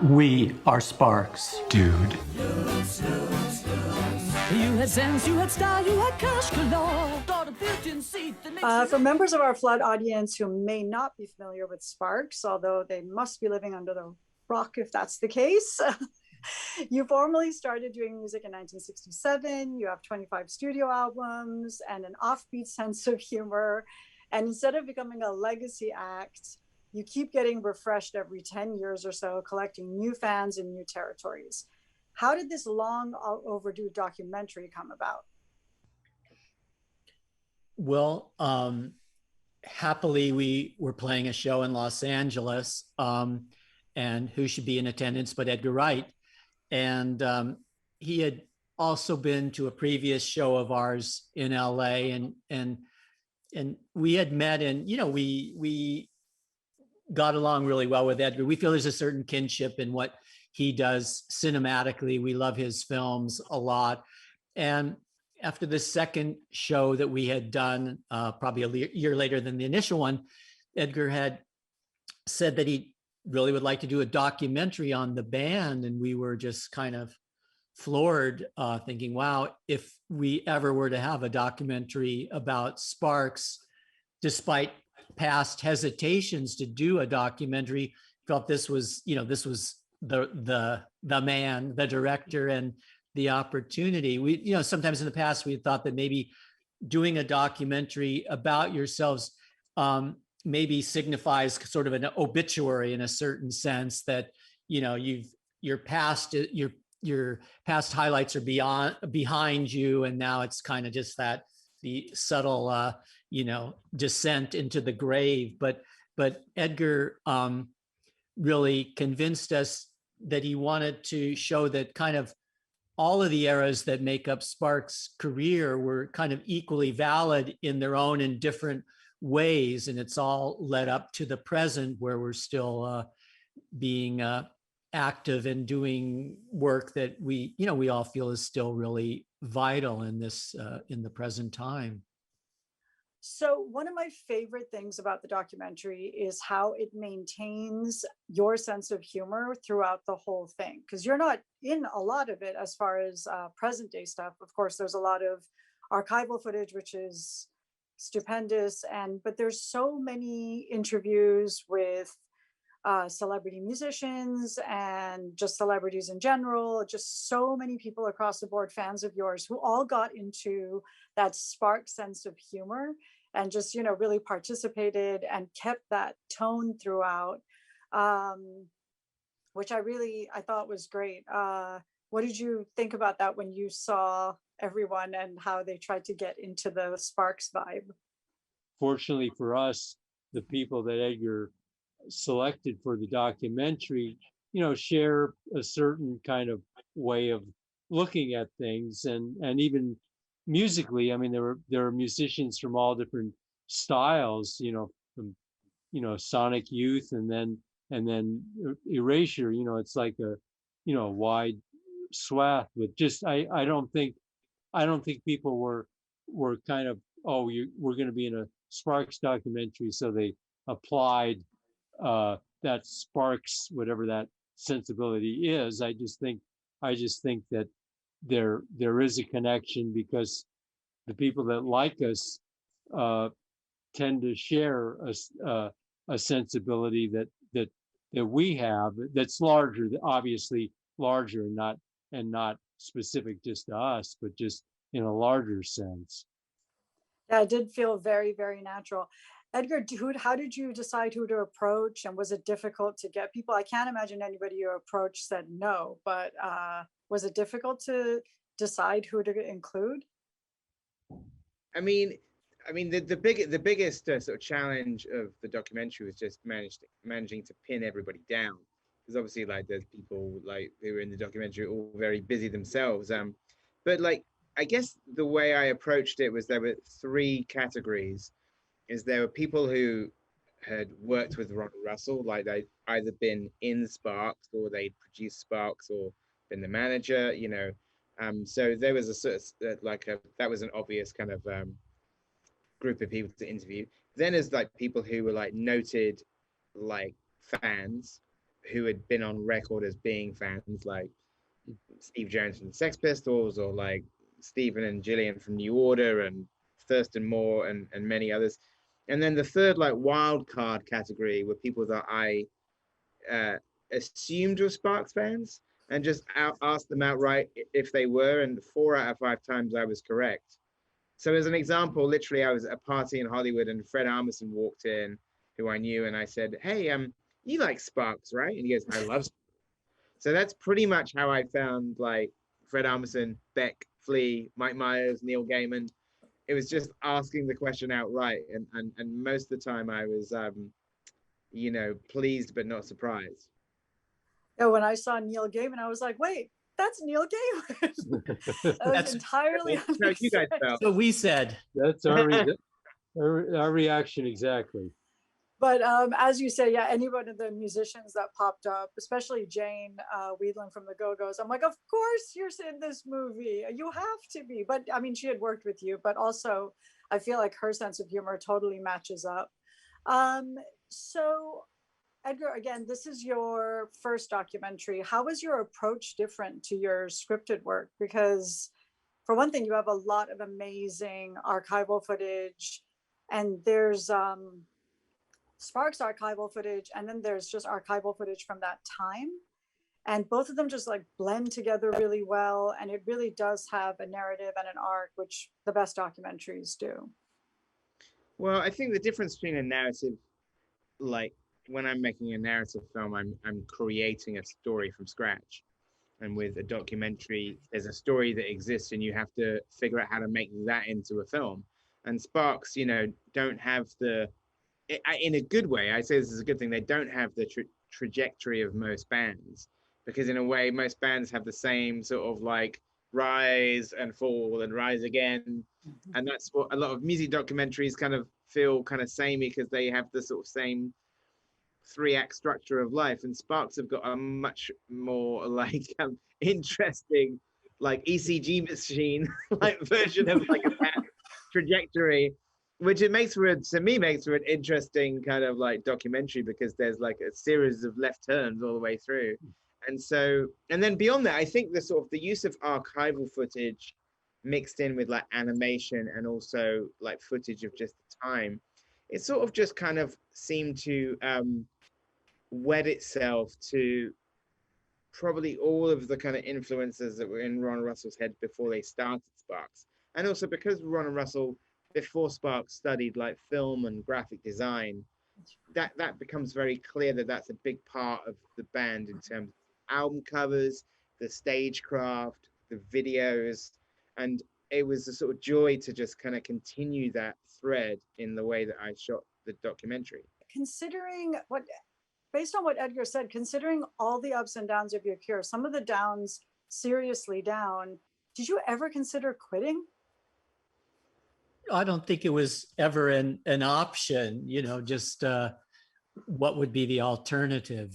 We are Sparks. Dude. You had sense, you had style, you had cash galore. Thought a built-in seat that makes For members of our Flood audience who may not be familiar with Sparks, although they must be living under the rock if that's the case, you formally started doing music in 1967. You have 25 studio albums and an offbeat sense of humor. And instead of becoming a legacy act, you keep getting refreshed every 10 years or so, collecting new fans in new territories. How did this long overdue documentary come about? Well, happily, we were playing a show in Los Angeles, and who should be in attendance but Edgar Wright. And he had also been to a previous show of ours in LA, and we had met, and we got along really well with Edgar. We feel there's a certain kinship in what he does cinematically. We love his films a lot. And after the second show that we had done, probably a year later than the initial one, Edgar had said that he really would like to do a documentary on the band. And we were just kind of floored, thinking, wow, if we ever were to have a documentary about Sparks, despite past hesitations to do a documentary, felt this was the man, the director, and the opportunity. We, sometimes in the past we had thought that maybe doing a documentary about yourselves maybe signifies sort of an obituary in a certain sense, that your past highlights are behind you, and now it's kind of just that the subtle descent into the grave. But Edgar really convinced us that he wanted to show that kind of all of the eras that make up Sparks' career were kind of equally valid in their own and different ways. And it's all led up to the present, where we're still being active and doing work that we all feel is still really vital in this in the present time. So one of my favorite things about the documentary is how it maintains your sense of humor throughout the whole thing, because you're not in a lot of it as far as present day stuff. Of course, there's a lot of archival footage, which is stupendous, but there's so many interviews with celebrity musicians and just celebrities in general, just so many people across the board, fans of yours, who all got into that spark sense of humor and just really participated and kept that tone throughout, which I thought was great. What did you think about that when you saw everyone and how they tried to get into the Sparks vibe? Fortunately for us, the people that Edgar selected for the documentary, share a certain kind of way of looking at things, and even musically. I mean, there are musicians from all different styles, from Sonic Youth and then Erasure. It's like a wide swath. With just I don't think people were kind of, oh, we're going to be in a Sparks documentary, so they applied that Sparks, whatever that sensibility is. I just think that there is a connection, because the people that like us tend to share a sensibility that we have, that's larger, obviously larger, and not specific just to us, but just in a larger sense. Yeah, it did feel very, very natural. Edgar, how did you decide who to approach, and was it difficult to get people? I can't imagine anybody you approached said no, but was it difficult to decide who to include? I mean, the biggest sort of challenge of the documentary was just managing to pin everybody down, because obviously, like, there's people like who are in the documentary all very busy themselves. But like, I guess the way I approached it was there were three categories. There were people who had worked with Ron and Russell, like they'd either been in Sparks, or they'd produced Sparks, or been the manager, So there was a sort of that was an obvious kind of group of people to interview. Then there's like people who were like noted like fans, who had been on record as being fans, like Steve Jones from the Sex Pistols, or like Stephen and Gillian from New Order, and Thurston Moore, and many others. And then the third like wild card category were people that I uh, assumed were Sparks fans, and just asked them outright if they were, and 4 out of 5 times I was correct. So as an example, literally, I was at a party in Hollywood, and Fred Armisen walked in, who I knew, and I said, "Hey, you like Sparks, right?" And he goes, "I love Sparks." So that's pretty much how I found like Fred Armisen, Beck, Flea, Mike Myers, Neil Gaiman. It was just asking the question outright, and most of the time I was, pleased but not surprised. Yeah, when I saw Neil Gaiman, I was like, wait, that's Neil Gaiman. That was That's entirely That's how you guys unexpected. felt. what we said. That's our reaction exactly. But as you say, yeah, any one of the musicians that popped up, especially Jane Weedland from the Go-Go's, I'm like, of course you're in this movie. You have to be. But I mean, she had worked with you, but also I feel like her sense of humor totally matches up. So Edgar, again, this is your first documentary. How is your approach different to your scripted work? Because for one thing, you have a lot of amazing archival footage, and there's Sparks archival footage, and then there's just archival footage from that time. And both of them just like blend together really well. And it really does have a narrative and an arc, which the best documentaries do. Well, I think the difference between a narrative, like when I'm making a narrative film, I'm creating a story from scratch. And with a documentary, there's a story that exists, and you have to figure out how to make that into a film. And Sparks, don't have in a good way, I say this is a good thing, they don't have the trajectory of most bands, because in a way, most bands have the same sort of like rise and fall and rise again. And that's what a lot of music documentaries kind of feel kind of samey, because they have the sort of same 3-act structure of life. And Sparks have got a much more like interesting like ECG machine like version of like a band trajectory, which makes for an interesting kind of like documentary, because there's like a series of left turns all the way through. And then beyond that, I think the use of archival footage mixed in with like animation and also like footage of just the time, it sort of just kind of seemed to wed itself to probably all of the kind of influences that were in Ron and Russell's head before they started Sparks. And also because Ron and Russell, before Sparks, studied like film and graphic design, that becomes very clear that that's a big part of the band in terms of album covers, the stagecraft, the videos. And it was a sort of joy to just kind of continue that thread in the way that I shot the documentary. Considering based on what Edgar said, considering all the ups and downs of your career, some of the downs seriously down, did you ever consider quitting? I don't think it was ever an option, just what would be the alternative.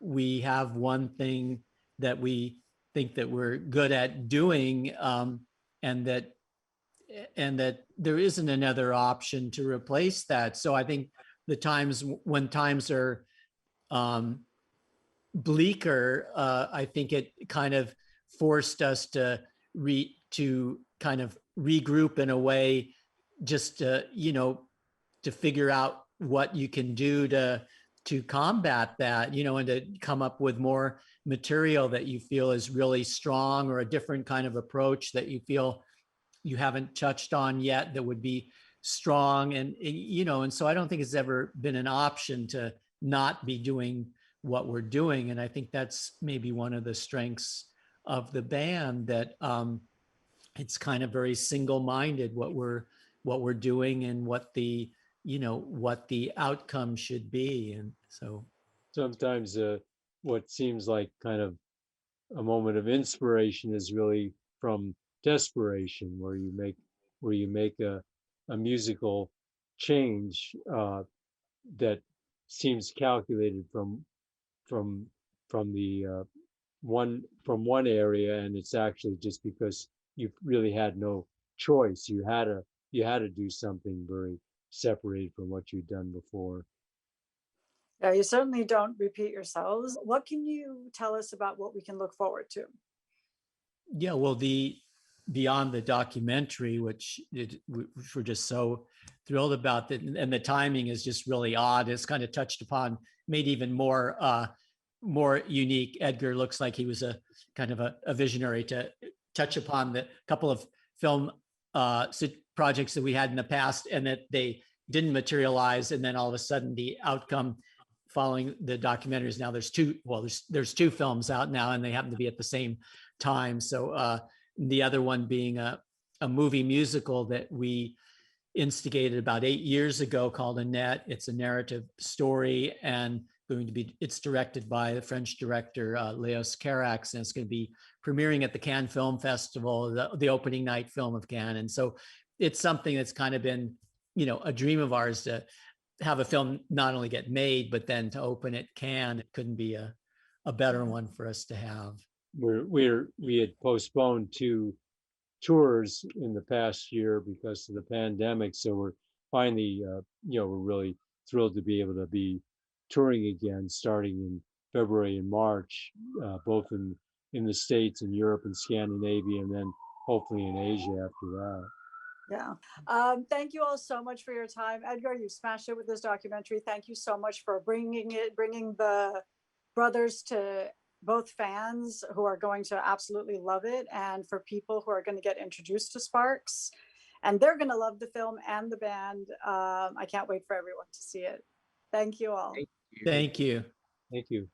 We have one thing that we think that we're good at doing, and that there isn't another option to replace that. So I think the times when times are bleaker, I think it kind of forced us to kind of regroup in a way, just to figure out what you can do to combat that, and to come up with more material that you feel is really strong, or a different kind of approach that you feel you haven't touched on yet that would be strong. And so I don't think it's ever been an option to not be doing what we're doing. And I think that's maybe one of the strengths of the band, that it's kind of very single-minded what we're doing, and what the outcome should be. And so Sometimes what seems like kind of a moment of inspiration is really from desperation, where you make a musical change that seems calculated from the from one area, and it's actually just because you really had no choice. You had to do something very separated from what you'd done before. Yeah, you certainly don't repeat yourselves. What can you tell us about what we can look forward to? Yeah, well, the beyond the documentary, which we're just so thrilled about that, and the timing is just really odd. It's kind of touched upon, made even more unique. Edgar looks like he was a kind of a visionary to touch upon the couple of film projects that we had in the past, and that they didn't materialize, and then all of a sudden the outcome following the documentaries, now there's two, well, there's two films out now, and they happen to be at the same time. So the other one being a movie musical that we instigated about 8 years ago called Annette. It's a narrative story, and it's directed by the French director Leos Carax, and it's going to be premiering at the Cannes Film Festival, the opening night film of Cannes. And so it's something that's kind of been, a dream of ours to have a film not only get made, but then to open at Cannes. It couldn't be a better one for us to have. We had postponed 2 tours in the past year because of the pandemic. So we're finally, we're really thrilled to be able to be touring again, starting in February and March, both in the States and Europe and Scandinavia, and then hopefully in Asia after that. Yeah. Thank you all so much for your time. Edgar, you smashed it with this documentary. Thank you so much for bringing the brothers to both fans who are going to absolutely love it, and for people who are going to get introduced to Sparks, and they're going to love the film and the band. I can't wait for everyone to see it. Thank you all. Thank you. Thank you. Thank you.